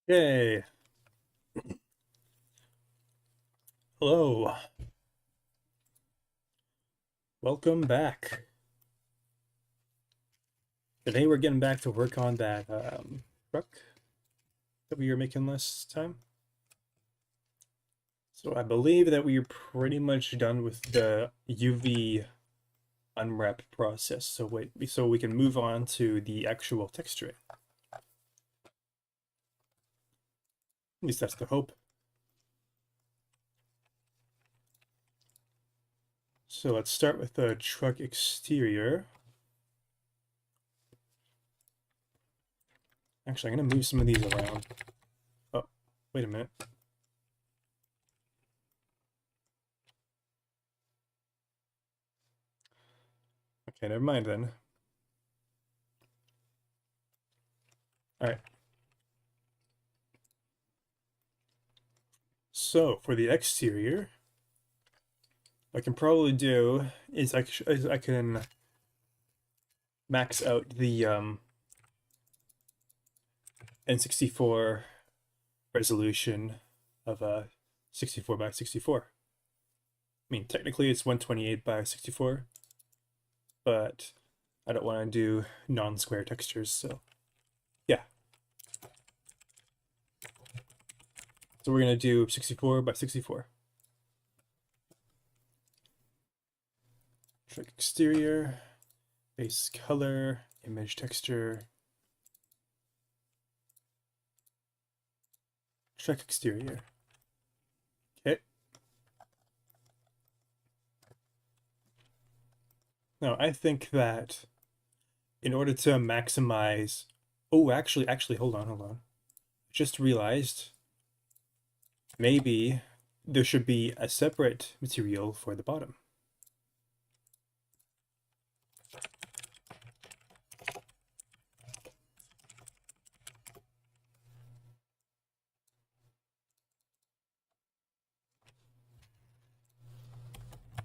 Yay. Hello. Welcome back. Today we're getting back to work on that truck that we were making last time. So I believe that we're pretty much done with the UV unwrap process. So we can move on to the actual texturing. At least that's the hope. So let's start with the truck exterior. Actually, I'm gonna move some of these around. Oh, wait a minute. Okay, never mind then. All right. So for the exterior, what I can probably do is I can max out the N64 resolution of 64 by 64. I mean, technically it's 128 by 64, but I don't want to do non-square textures, so yeah. So we're gonna do 64 by 64. Truck exterior, base color, image texture, truck exterior. Okay. Now I think that in order to maximize, oh, actually, hold on. Just realized maybe there should be a separate material for the bottom.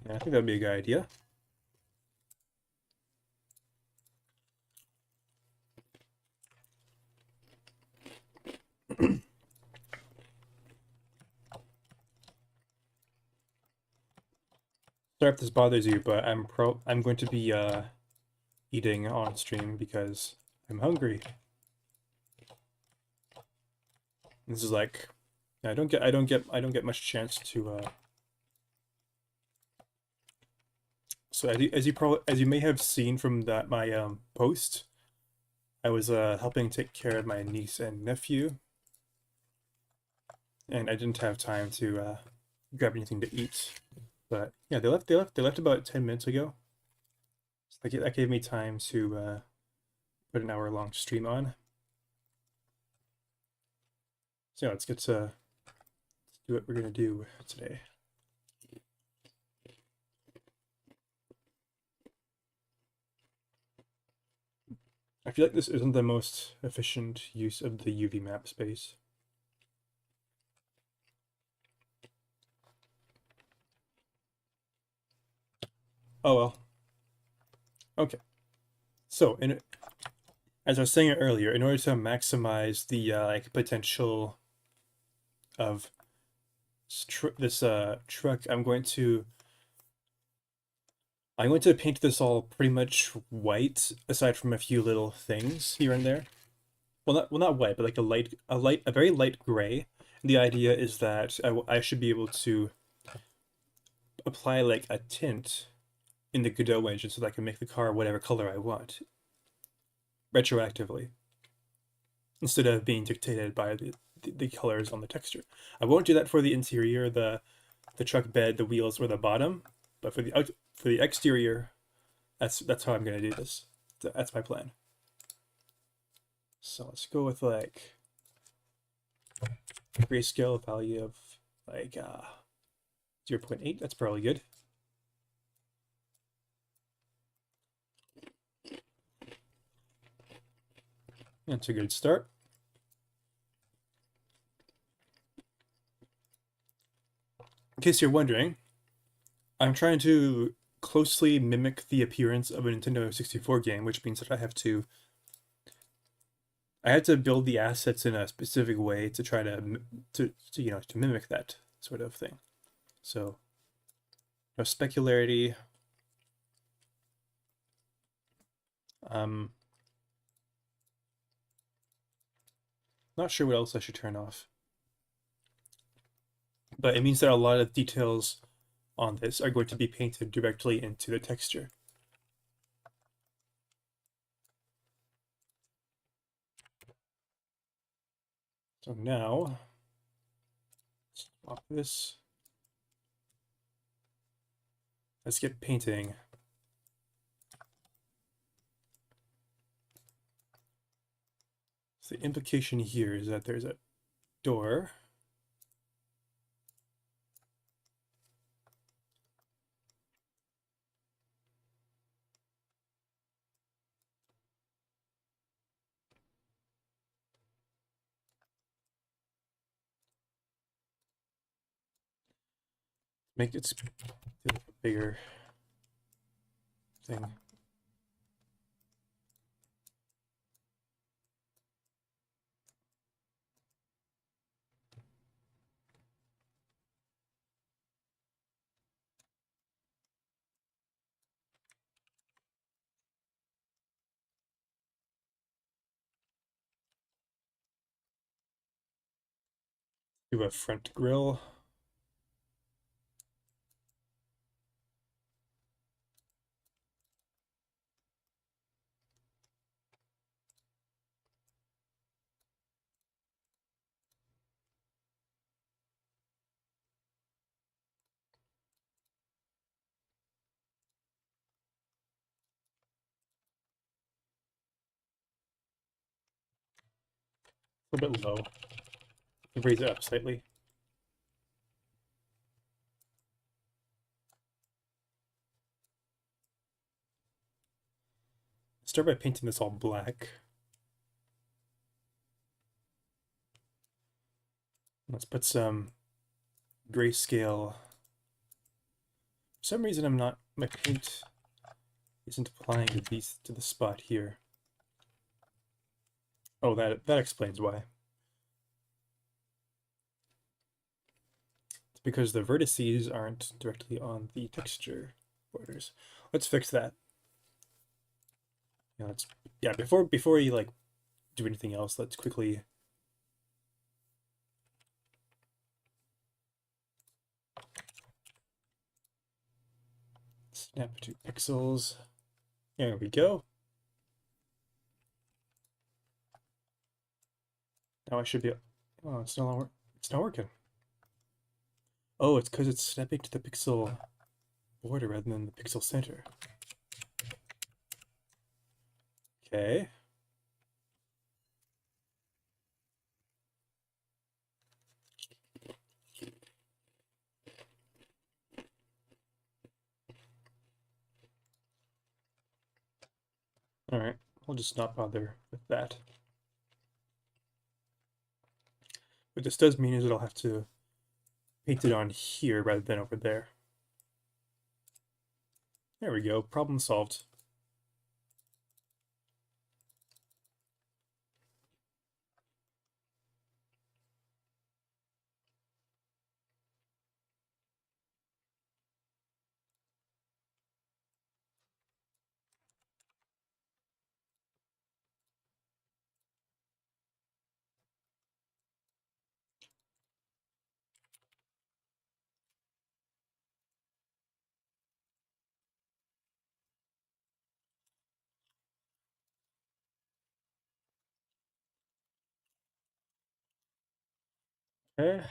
Yeah, I think that'd be a good idea. Sorry if this bothers you, but I'm going to be eating on stream because I'm hungry. This is like I don't get much chance to so as you may have seen from that my post, I was helping take care of my niece and nephew, and I didn't have time to grab anything to eat. But yeah, they left about 10 minutes ago. So that gave me time to put an hour-long stream on. So yeah, let's do what we're gonna do today. I feel like this isn't the most efficient use of the UV map space. Oh well. Okay. So, as I was saying earlier, in order to maximize the like potential of this truck, I'm going to paint this all pretty much white, aside from a few little things here and there. Well, not white, but like a very light gray. And the idea is that I should be able to apply like a tint in the Godot engine so that I can make the car whatever color I want retroactively, instead of being dictated by the colors on the texture. I won't do that for the interior, the truck bed, the wheels, or the bottom, but for the exterior, that's how I'm gonna do this. That's my plan. So let's go with like grayscale value of like 0.8. That's probably good. That's a good start. In case you're wondering, I'm trying to closely mimic the appearance of a Nintendo 64 game, which means that I had to build the assets in a specific way to try to you know to mimic that sort of thing. So no specularity. Um, Not sure what else I should turn off, but it means that a lot of details on this are going to be painted directly into the texture. So now, stop this. Let's get painting. So the implication here is that there's a door. Make it a bigger thing. Do a front grill. A little bit low. Raise it up slightly. Start by painting this all black. Let's put some grayscale. For some reason my paint isn't applying to the spot here. Oh, that explains why. It's because the vertices aren't directly on the texture borders. Let's fix that. Before you like do anything else, let's quickly snap to pixels. There we go. Now I should be. Oh, it's not working. Oh, it's because it's snapping to the pixel border rather than the pixel center. Okay. All right. I'll just not bother with that. What this does mean is that I'll have to paint it on here rather than over there. There we go. Problem solved. Okay.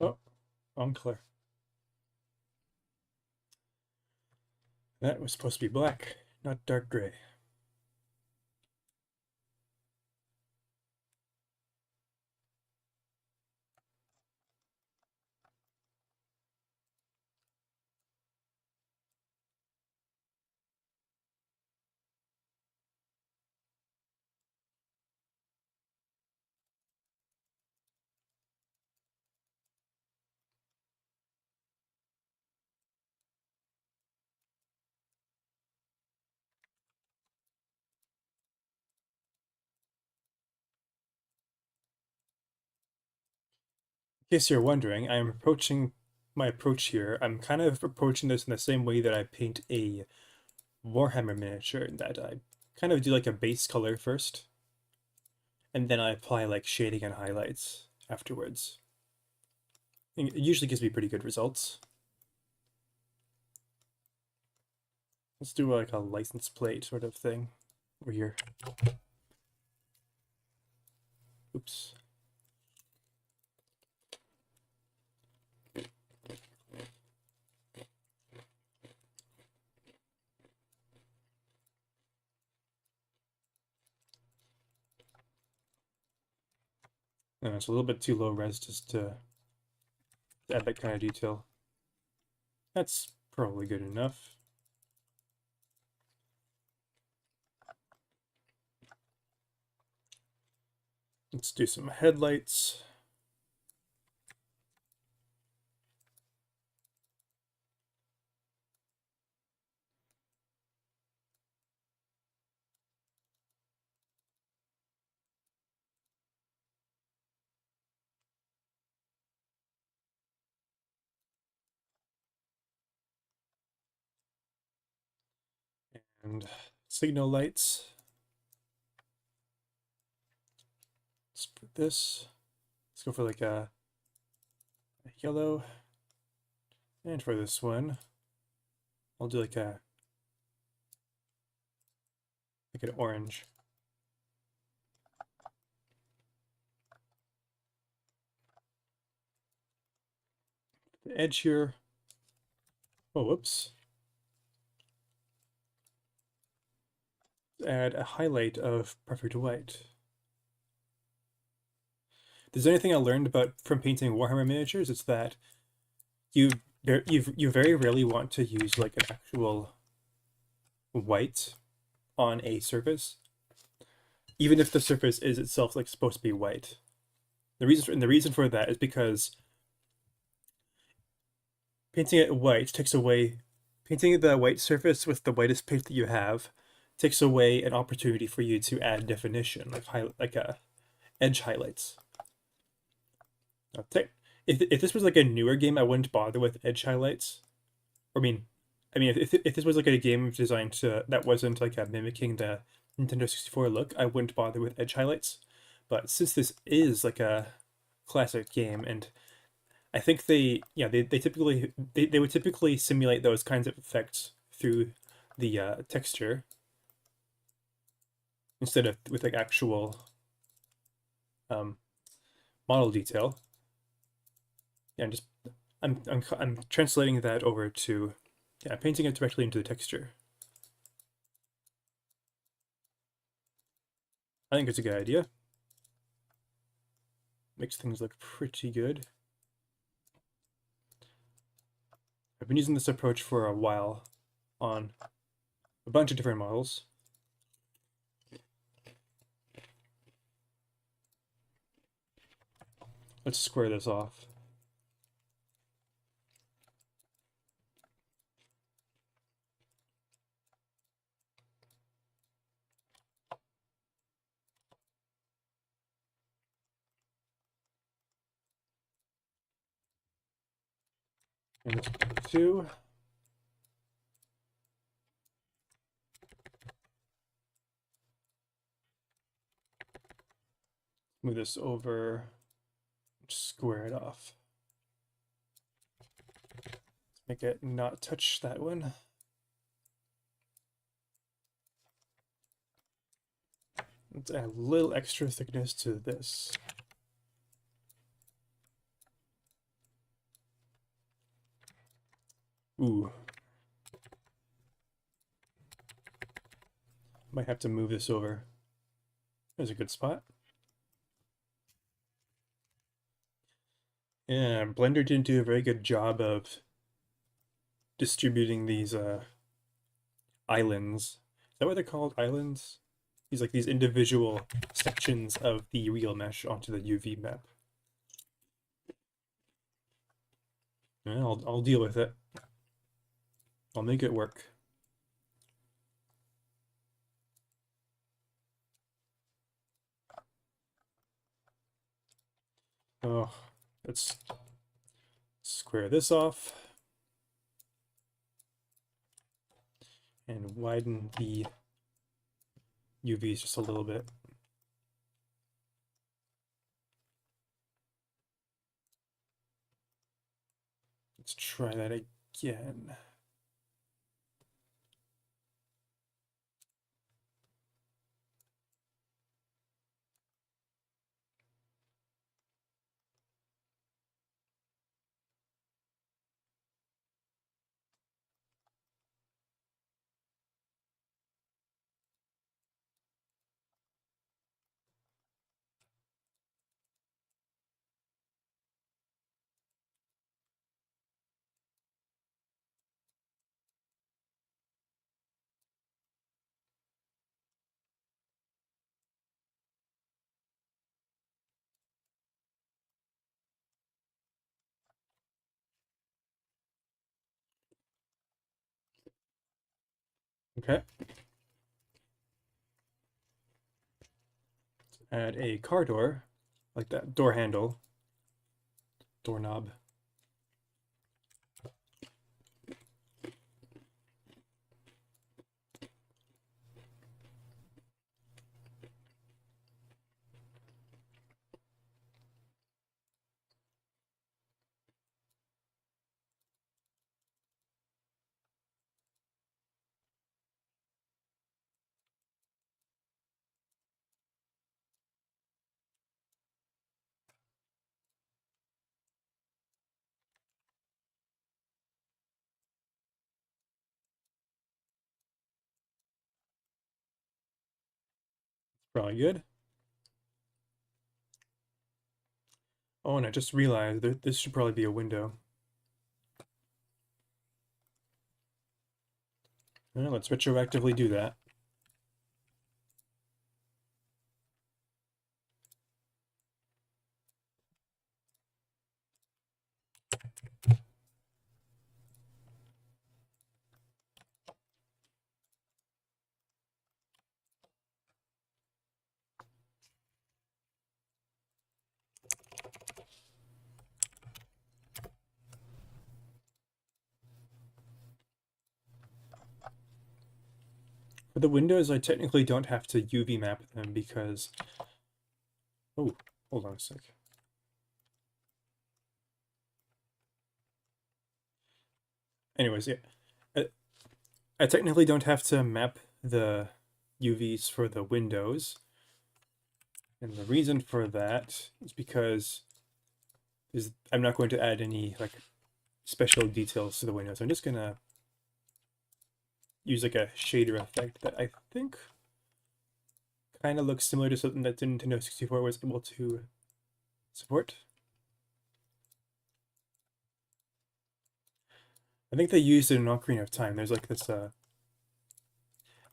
Oh, unclear. That was supposed to be black. not dark gray. In case you're wondering, I'm approaching my approach here. I'm kind of approaching this in the same way that I paint a Warhammer miniature, in that I kind of do like a base color first, and then I apply like shading and highlights afterwards. And it usually gives me pretty good results. Let's do like a license plate sort of thing over here. Oops. It's a little bit too low res just to add that kind of detail. That's probably good enough. Let's do some headlights. And signal lights. Let's put this. Let's go for like a yellow. And for this one, I'll do like an orange. The edge here. Oh, whoops. Add a highlight of perfect white. If there's anything I learned about from painting Warhammer miniatures, it's that you very rarely want to use like an actual white on a surface, even if the surface is itself like supposed to be white. The reason for that is because painting it white takes away painting the white surface with the whitest paint that you have takes away an opportunity for you to add definition, like edge highlights. If this was like a newer game, I wouldn't bother with edge highlights. If this was like a game designed to that wasn't like mimicking the Nintendo 64 look, I wouldn't bother with edge highlights. But since this is like a classic game, and I think they would typically simulate those kinds of effects through the texture instead of with like actual um, model detail. Yeah, I'm translating that over to painting it directly into the texture. I think it's a good idea. Makes things look pretty good. I've been using this approach for a while on a bunch of different models. Let's square this off. And let's put 2. Move this over, square it off. Make it not touch that one. Let's add a little extra thickness to this. Ooh. Might have to move this over. There's a good spot. Yeah, Blender didn't do a very good job of distributing these islands. Is that what they're called? Islands? These like these individual sections of the real mesh onto the UV map. Yeah, I'll deal with it. I'll make it work. Oh, let's square this off and widen the UVs just a little bit. Let's try that again. Okay. Add a car door, like that door handle, doorknob. Probably good. Oh, and I just realized that this should probably be a window. Well, let's retroactively do that. For the windows, I technically don't have to UV map them because... Oh, hold on a sec. Anyways, yeah. I technically don't have to map the UVs for the windows. And the reason for that is because I'm not going to add any like special details to the windows. I'm just gonna use like a shader effect that I think kind of looks similar to something that the Nintendo 64 was able to support. I think they used it in Ocarina of Time. There's like this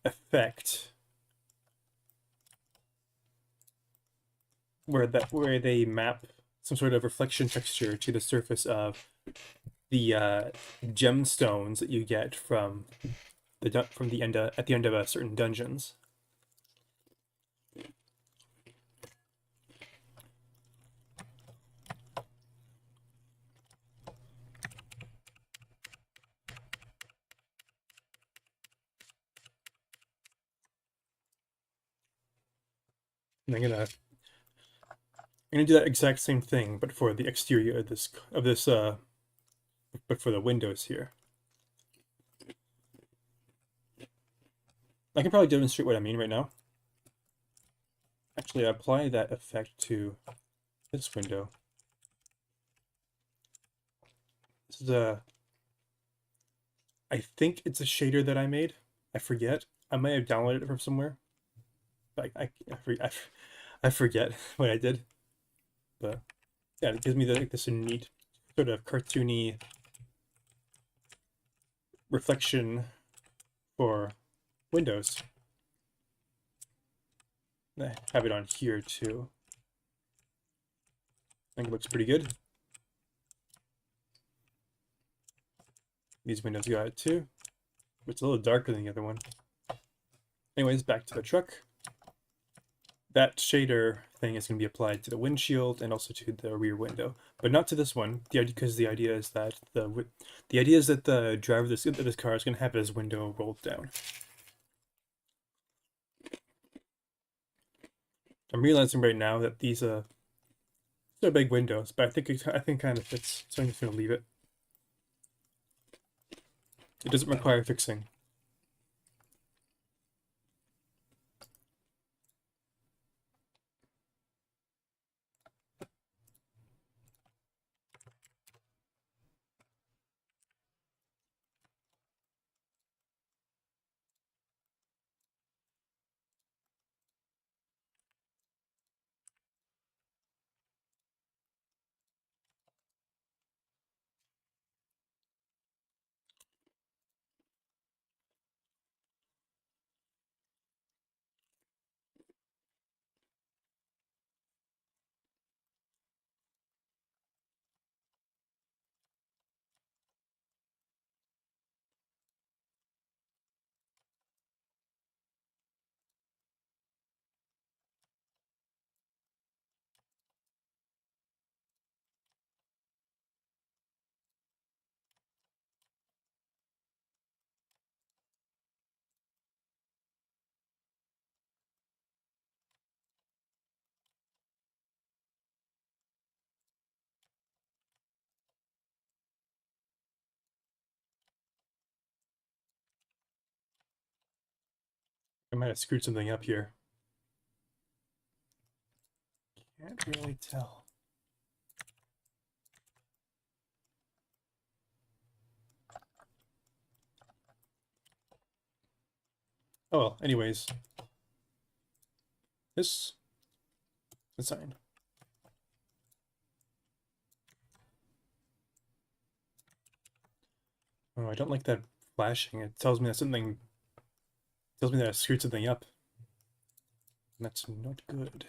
effect where they map some sort of reflection texture to the surface of the gemstones that you get from the end at the end of certain dungeons. And I'm gonna do that exact same thing, but for the exterior of this but for the windows here. I can probably demonstrate what I mean right now. Actually, I apply that effect to this window. This is I think it's a shader that I made. I forget. I may have downloaded it from somewhere. But I forget what I did. But yeah, it gives me like this neat sort of cartoony reflection for Windows. I have it on here too. I think it looks pretty good. These windows got it too. It's a little darker than the other one. Anyways, back to the truck. That shader thing is going to be applied to the windshield and also to the rear window, but not to this one. Because the idea is that the driver of this car is going to have his window rolled down. I'm realizing right now that these are big windows, but I think it kind of fits, so I'm just going to leave it. It doesn't require fixing. I might have screwed something up here. Can't really tell. Oh well, anyways. This design. Oh, I don't like that flashing. It tells me that I screwed something up. And that's not good.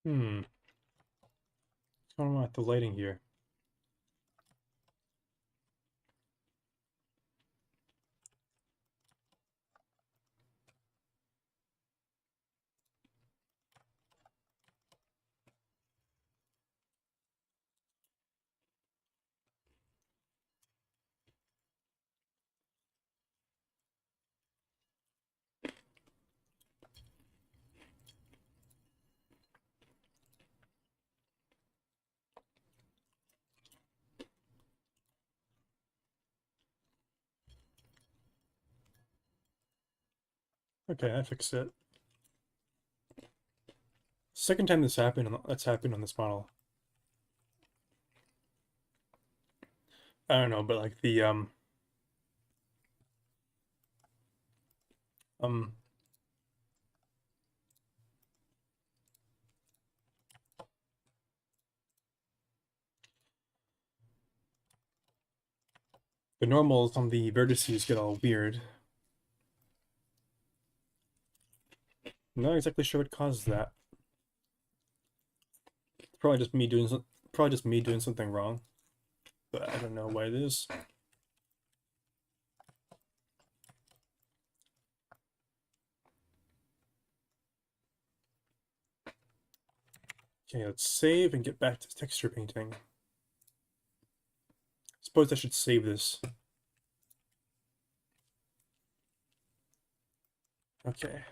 What's going on with the lighting here? Okay, I fixed it. Second time that's happened on this model. I don't know, but like the um The normals on the vertices get all weird. Not exactly sure what caused that. Probably just me doing probably just me doing something wrong, but I don't know what it is. Okay, let's save and get back to texture painting. Suppose I should save this. Okay.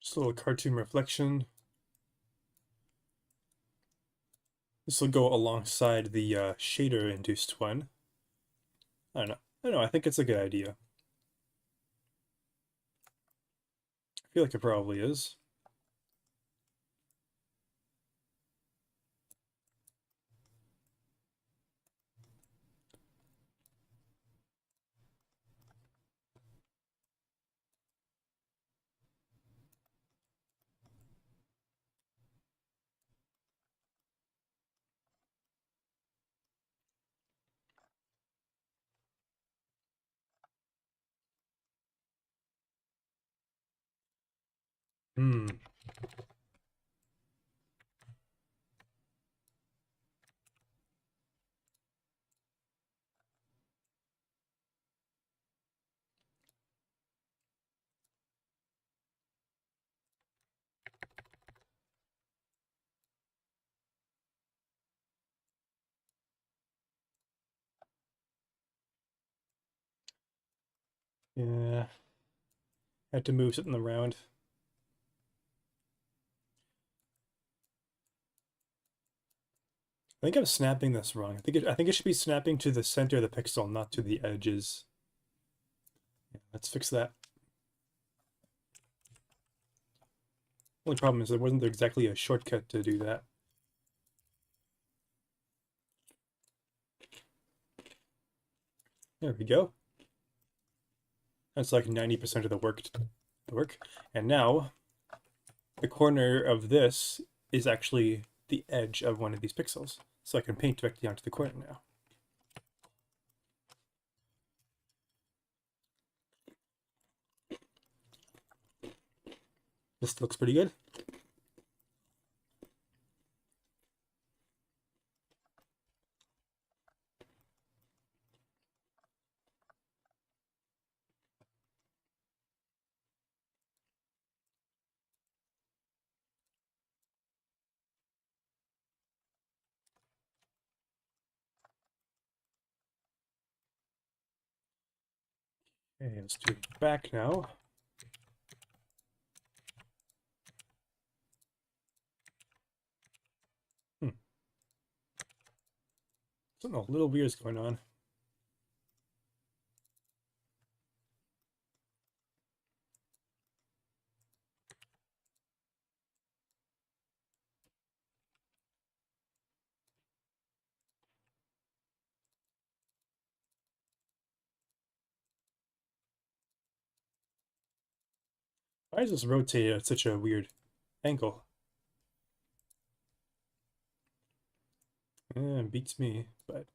Just a little cartoon reflection. This will go alongside the shader-induced one. I don't know. I don't know. I think it's a good idea. I feel like it probably is. Hmm. Yeah. I had to move something around. I think I'm snapping this wrong. I think it should be snapping to the center of the pixel, not to the edges. Yeah, let's fix that. Only problem is there wasn't exactly a shortcut to do that. There we go. That's like 90% of the work. And now the corner of this is actually the edge of one of these pixels. So I can paint directly onto the corner now. This looks pretty good. Okay, let's do it back now. Hmm. Something a little weird is going on. Why is this rotated at such a weird angle? Beats me, but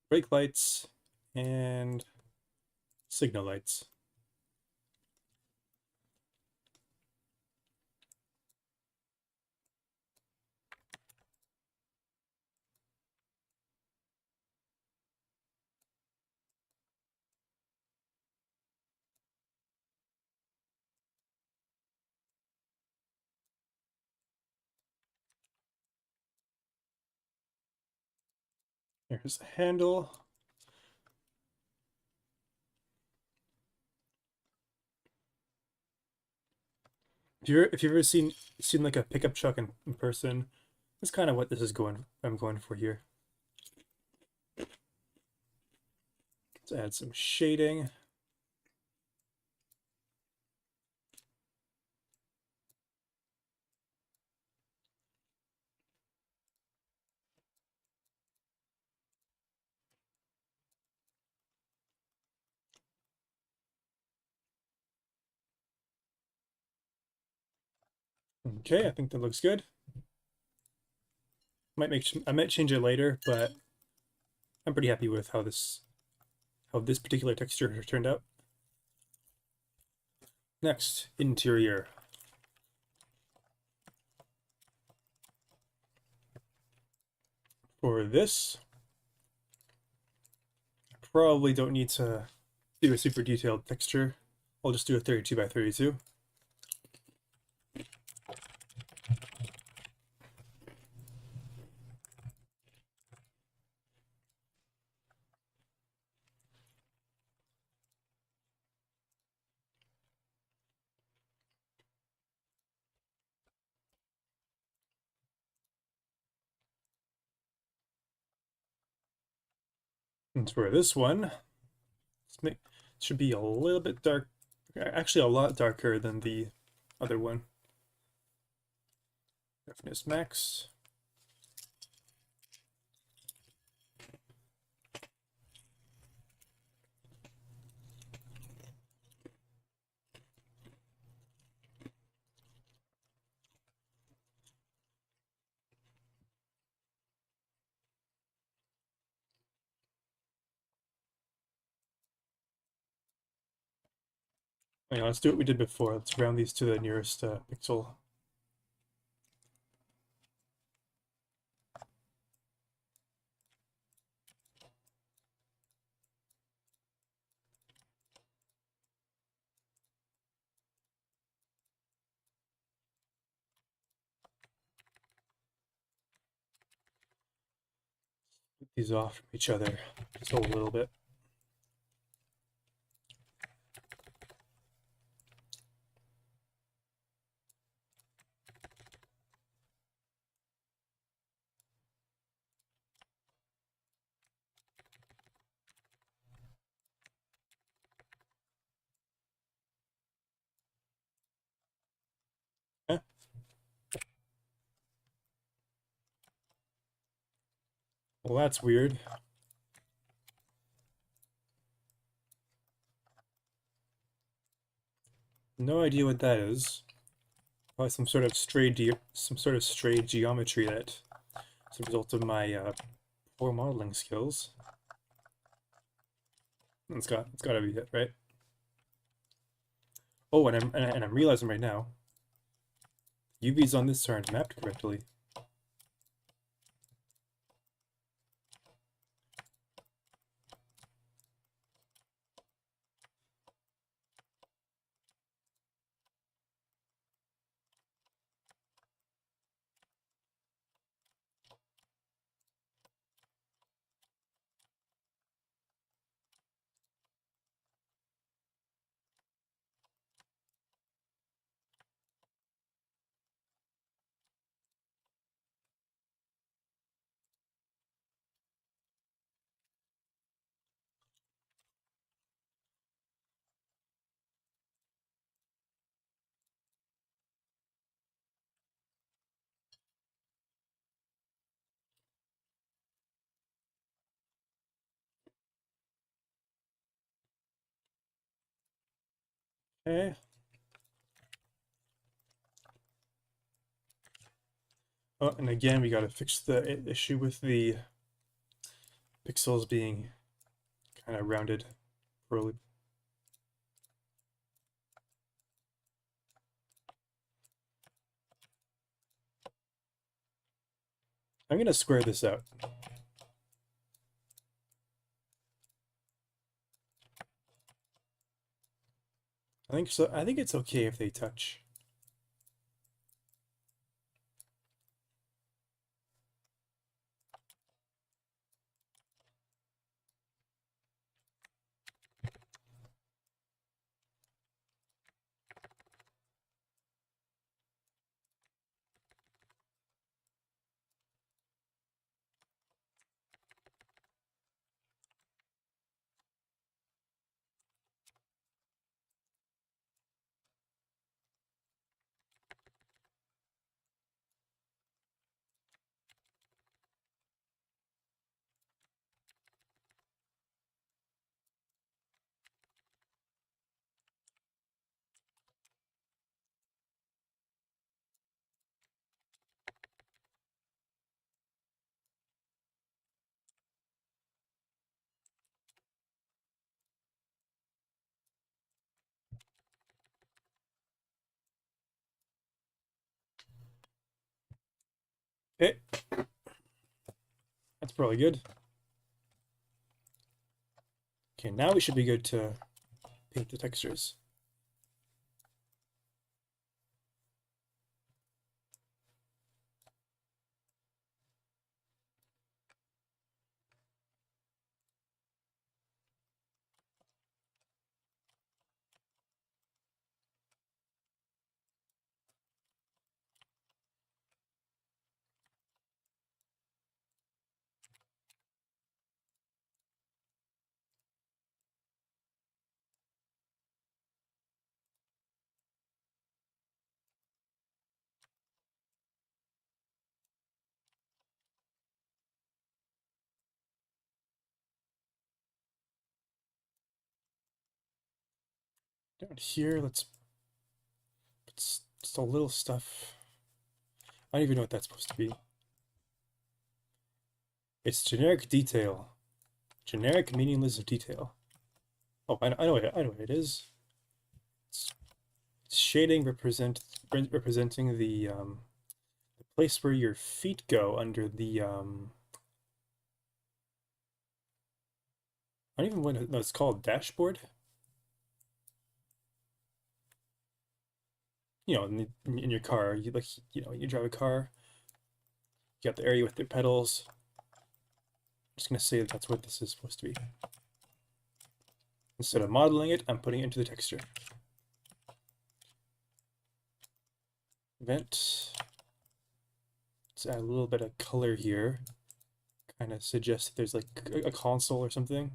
brake lights and signal lights. Here's the handle. If you've ever seen like a pickup truck in person, that's kind of what this is going. I'm going for here. Let's add some shading. Okay, I think that looks good. I might change it later, but I'm pretty happy with how this particular texture turned out. Next, interior. For this, I probably don't need to do a super detailed texture. I'll just do a 32 by 32. And for this one, it should be a little bit dark, actually a lot darker than the other one. Roughness max. Yeah, let's do what we did before. Let's round these to the nearest pixel. Put these off from each other just a little bit. Eh, well, that's weird. No idea what that is. Probably some sort of stray geometry that is a result of my poor modeling skills. It's gotta be it, right? Oh, and I'm realizing right now, UVs on this aren't mapped correctly. Okay. Oh, and again, we gotta fix the issue with the pixels being kind of rounded poorly. I'm gonna square this out. I think so. I think it's okay if they touch. Okay, that's probably good. Okay, now we should be good to paint the textures. Down here, let's put just a little stuff. I don't even know what that's supposed to be. It's generic detail. Generic meaningless detail. Oh, I know what it is. It's shading representing the place where your feet go under the I don't even know what it's called, dashboard. You know, in your car, you like you drive a car. You got the area with the pedals. I'm just gonna say that's what this is supposed to be. Instead of modeling it, I'm putting it into the texture. Vent. Let's add a little bit of color here. Kind of suggests that there's like a console or something.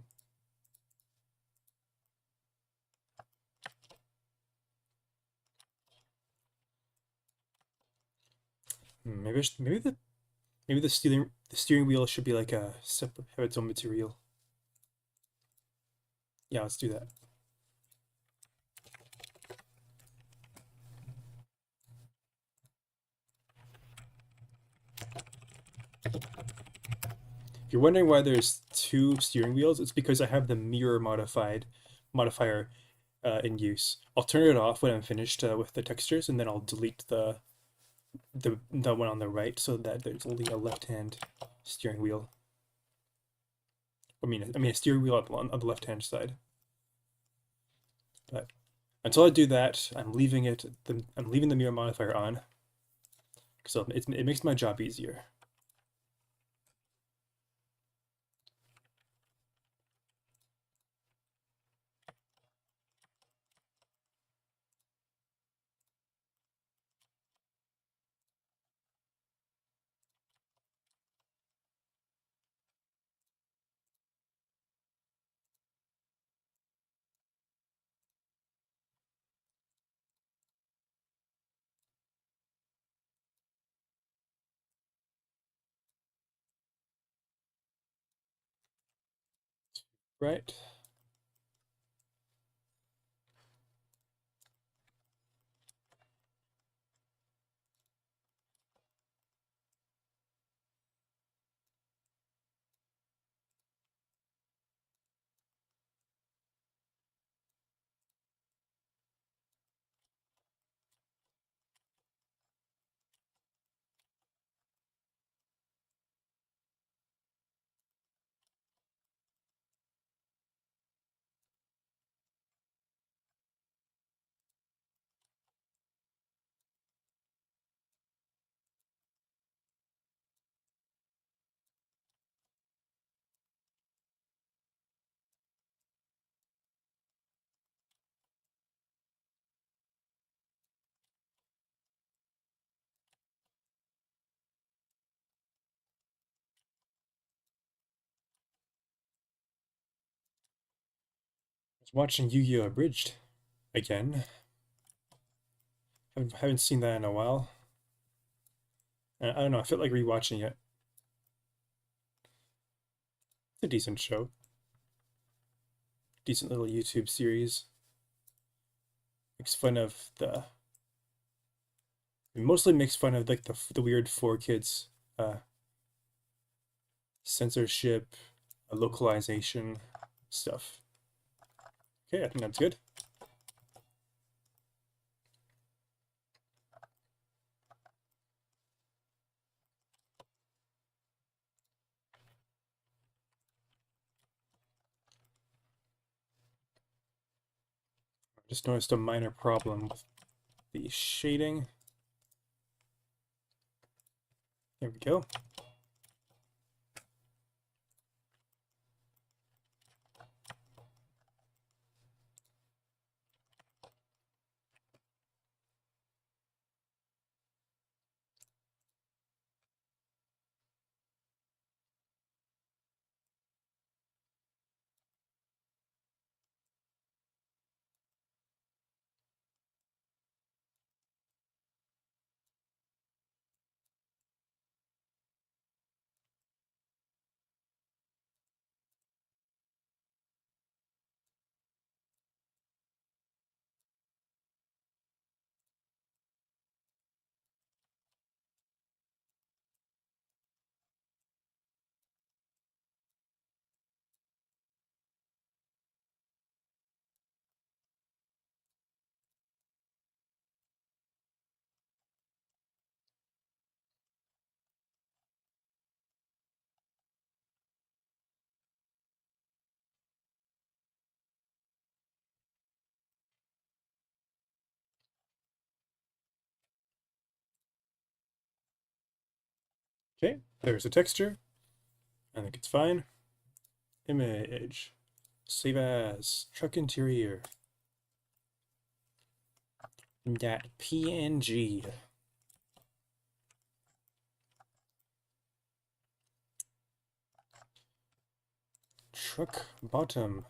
Maybe the steering wheel should be like a separate, have its own material. Yeah, let's do that. If you're wondering why there's two steering wheels, it's because I have the mirror modifier in use. I'll turn it off when I'm finished with the textures, and then I'll delete the one on the right so that there's only a left-hand steering wheel. I mean a steering wheel on the left-hand side. But until I do that, I'm leaving the mirror modifier on, so it makes my job easier. Right. was watching Yu-Gi-Oh! Abridged again. Haven't seen that in a while. I don't know, I felt like rewatching it. It's a decent show. Decent little YouTube series. Makes fun of the... Mostly makes fun of like the weird 4Kids censorship, localization stuff. Okay, I think that's good. Just noticed a minor problem with the shading. There we go. Okay, there's the texture. I think it's fine. Image. Save as. Truck interior. That PNG. Truck bottom.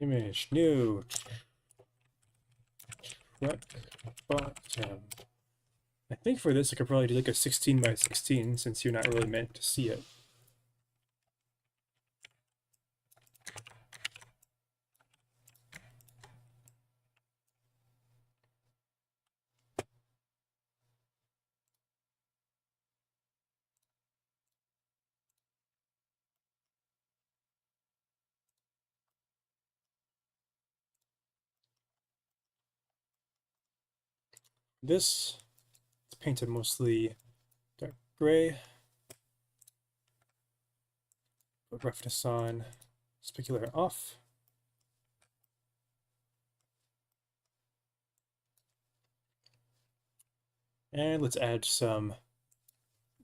Image. New. Truck bottom. I think for this I could probably do like a 16 by 16 since you're not really meant to see it. This is painted mostly dark gray. Put roughness on, specular off. And let's add some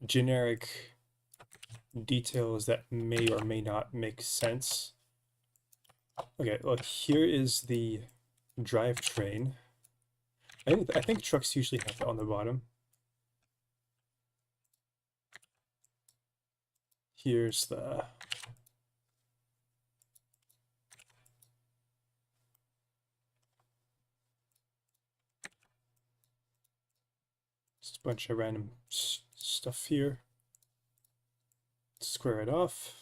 generic details that may or may not make sense. Okay, look, here is the drivetrain. I think trucks usually have that on the bottom. Here's the just a bunch of random stuff here. Square it off.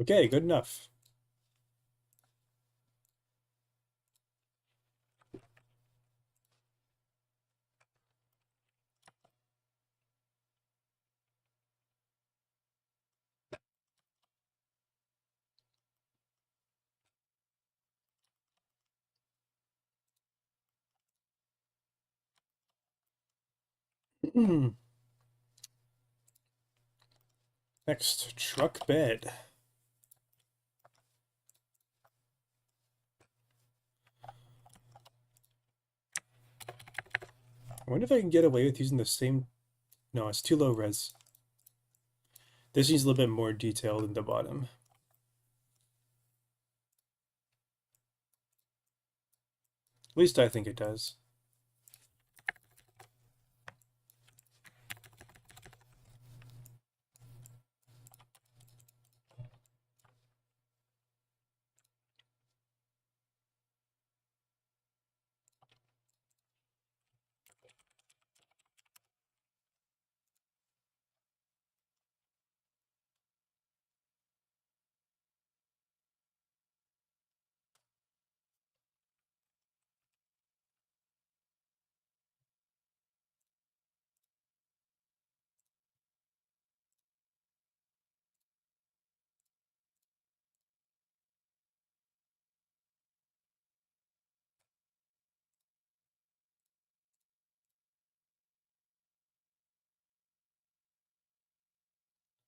Okay, good enough. Next, truck bed. I wonder if I can get away with using the same... No, it's too low res. This needs a little bit more detail than the bottom. At least I think it does.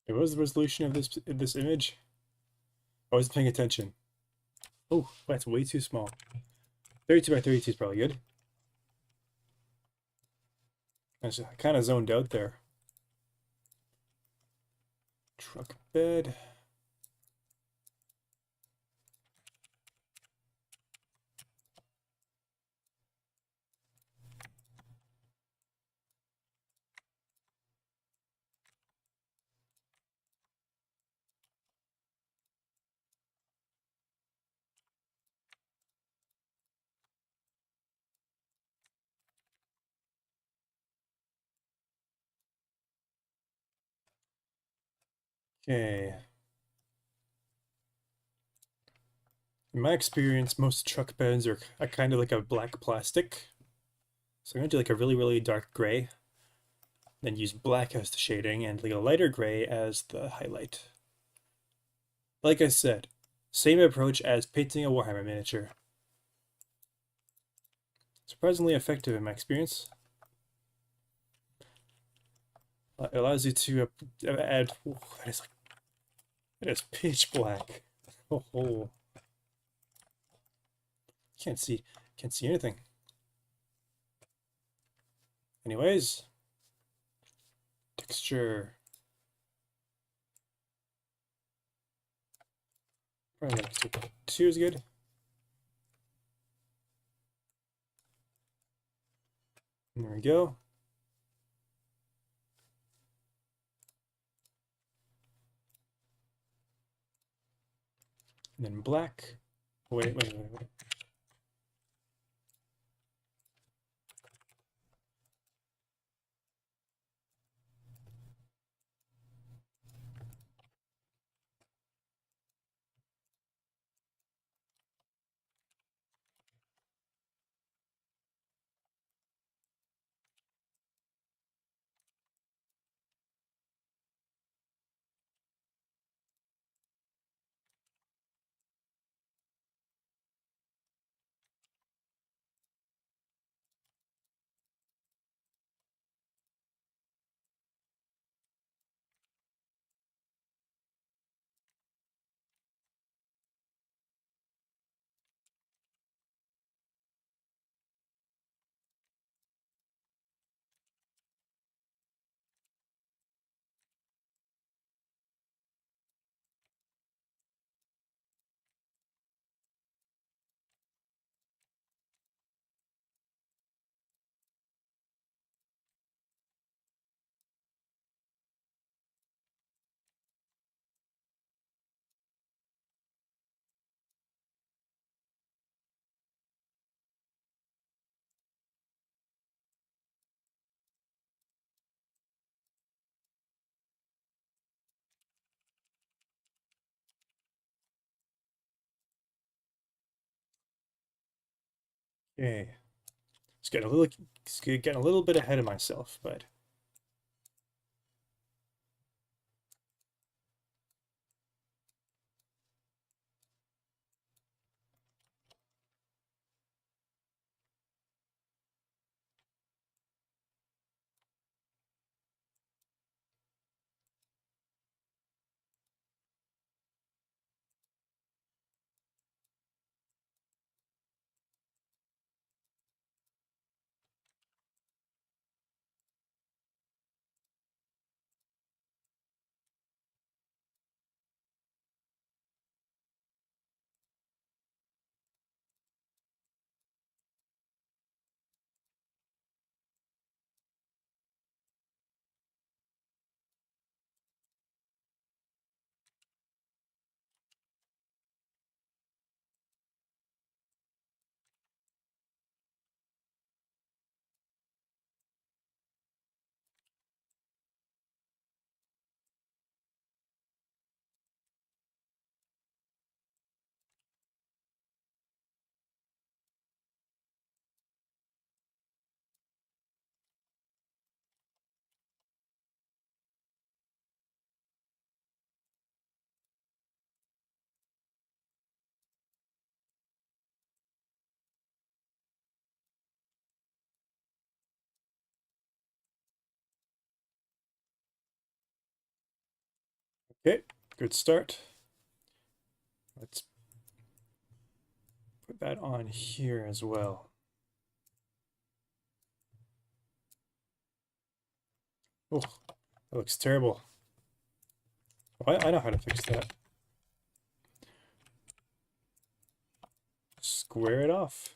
What was the resolution of this image? I wasn't paying attention. Oh, that's way too small. 32 by 32 is probably good. I was kind of zoned out there. Truck bed. Okay. In my experience, most truck beds are kind of like a black plastic. So I'm going to do like a really, really dark gray. Then use black as the shading and like a lighter gray as the highlight. Like I said, same approach as painting a Warhammer miniature. Surprisingly effective in my experience. It allows you to add... Ooh, that is pitch black. Oh, can't see anything. Anyways, texture. Probably like 2 is good. There we go. And then black. Wait. Okay. Getting a little bit ahead of myself, but Okay, good start. Let's put that on here as well. Oh, that looks terrible. Oh, I know how to fix that. Square it off.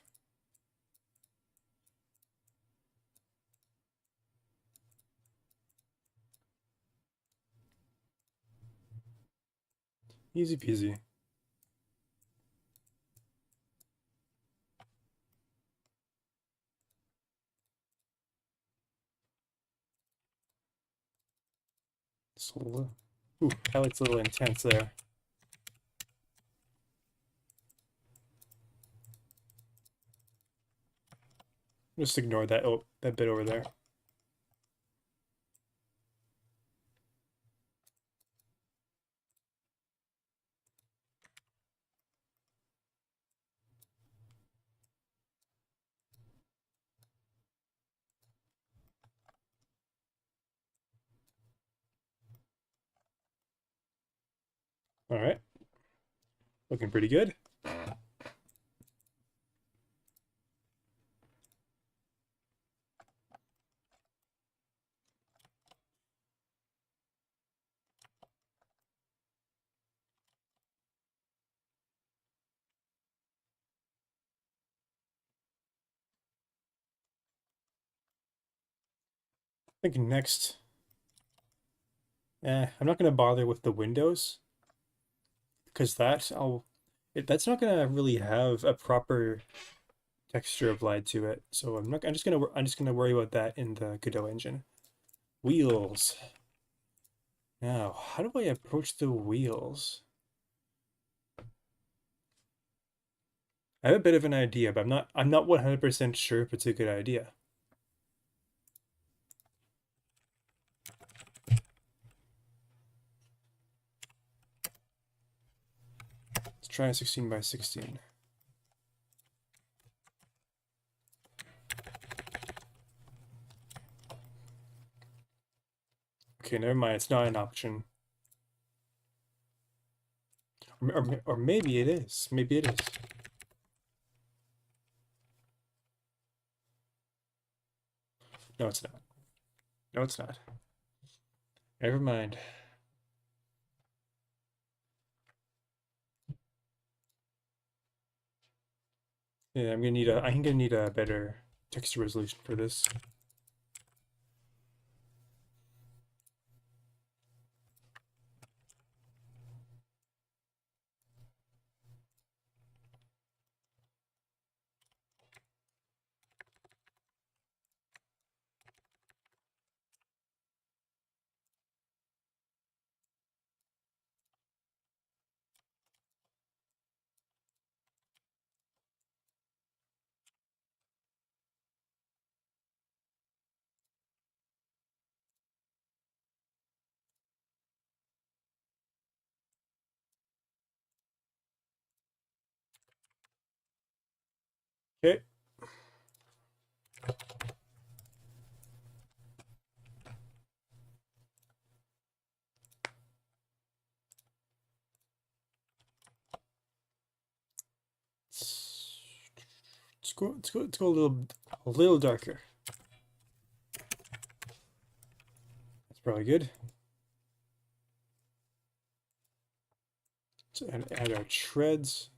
Easy peasy. Ooh, that looks a little intense there. Just ignore that that bit over there. All right, looking pretty good. I think next, I'm not gonna bother with the windows because that's not gonna really have a proper texture applied to it. So I'm just gonna worry about that in the Godot engine. Wheels. Now, how do I approach the wheels? I have a bit of an idea, but I'm not 100% sure if it's a good idea. Let's try a 16 by 16. Okay, never mind. It's not an option. Or maybe it is. Maybe it is. No, it's not. No, it's not. Never mind. Yeah, I'm gonna need a better texture resolution for this. Okay. Let's go a little darker. That's probably good. So add our treads.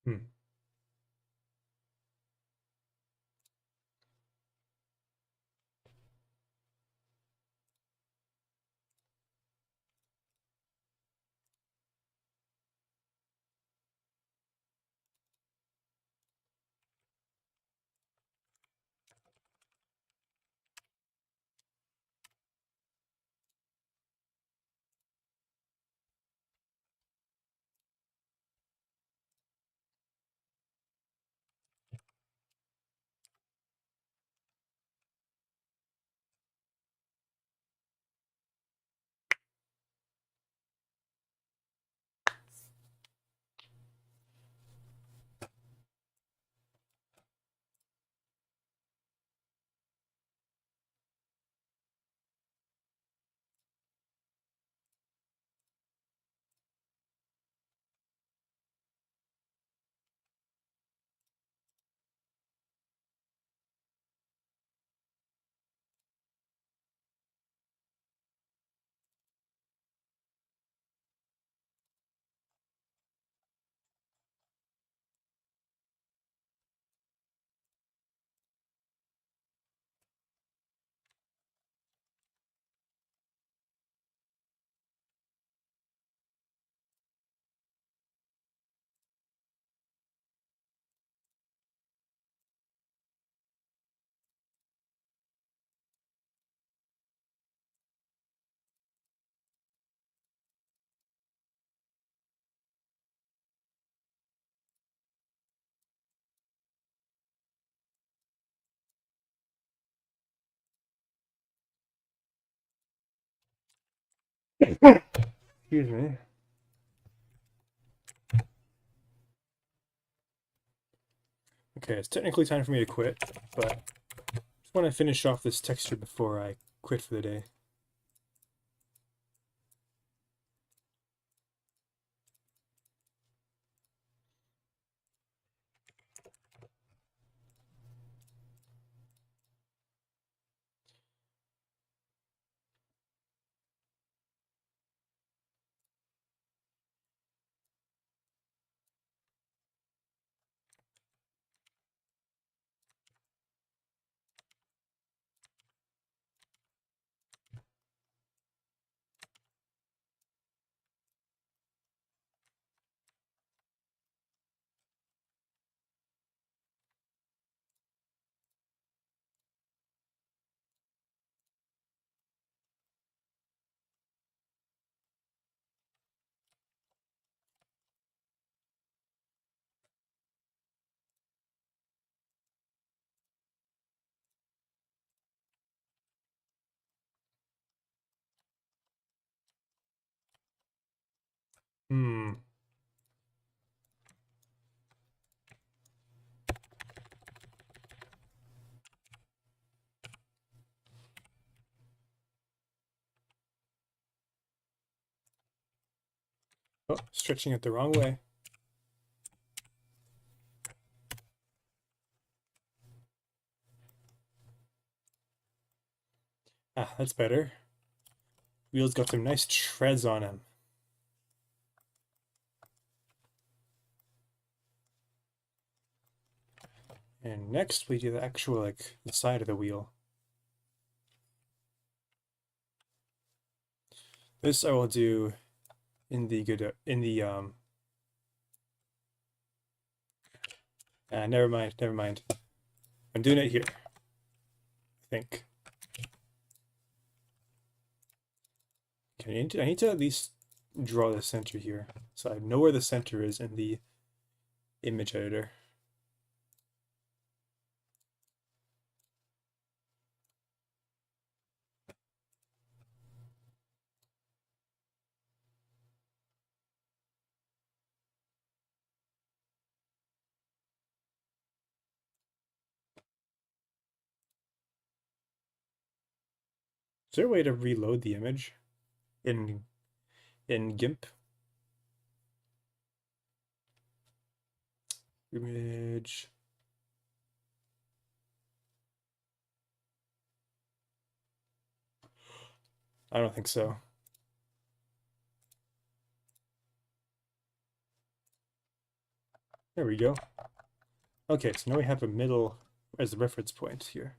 Hmm. Excuse me. Okay, it's technically time for me to quit, but just want to finish off this texture before I quit for the day. Hmm. Oh, stretching it the wrong way. Ah, that's better. Wheels got some nice treads on him. And next we do the actual, like, the side of the wheel. This I will do in the good in the never mind, never mind. I'm doing it here, I think. I need to at least draw the center here, so I know where the center is in the image editor. Is there a way to reload the image in GIMP? Image. I don't think so. There we go. Okay, so now we have a middle as the reference point here.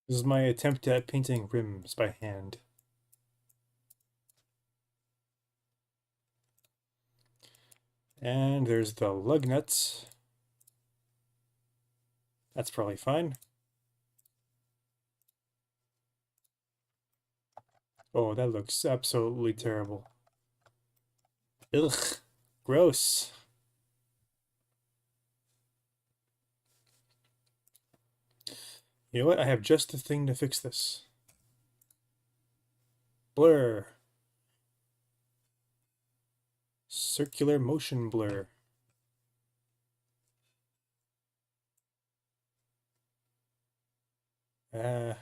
This is my attempt at painting rims by hand. And there's the lug nuts. That's probably fine. Oh, that looks absolutely terrible. Ugh, gross. You know what? I have just the thing to fix this. Blur. Circular motion blur. Uh,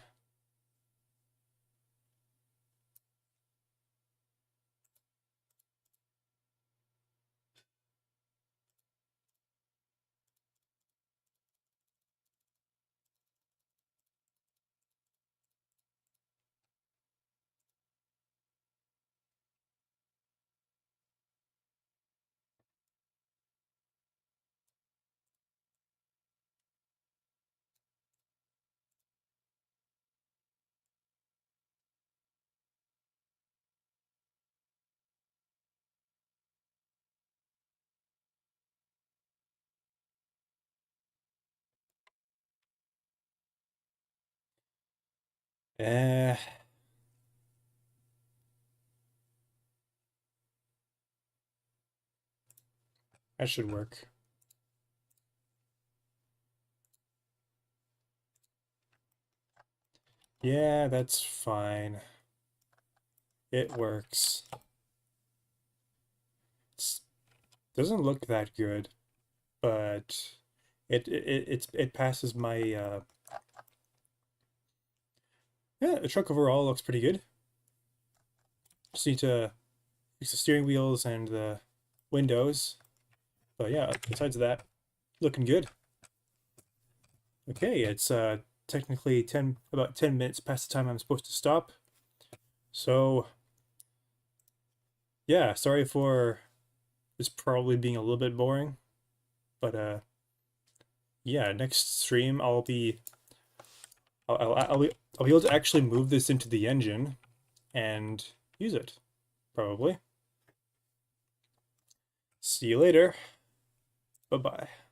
uh, that should work. Yeah, that's fine. It works. It doesn't look that good, but it passes my yeah, the truck overall looks pretty good. Just need to fix the steering wheels and the windows. But yeah, besides that, looking good. Okay, it's technically about 10 minutes past the time I'm supposed to stop. So yeah, sorry for this probably being a little bit boring, but yeah, next stream I'll be able to actually move this into the engine and use it, probably. See you later. Bye-bye.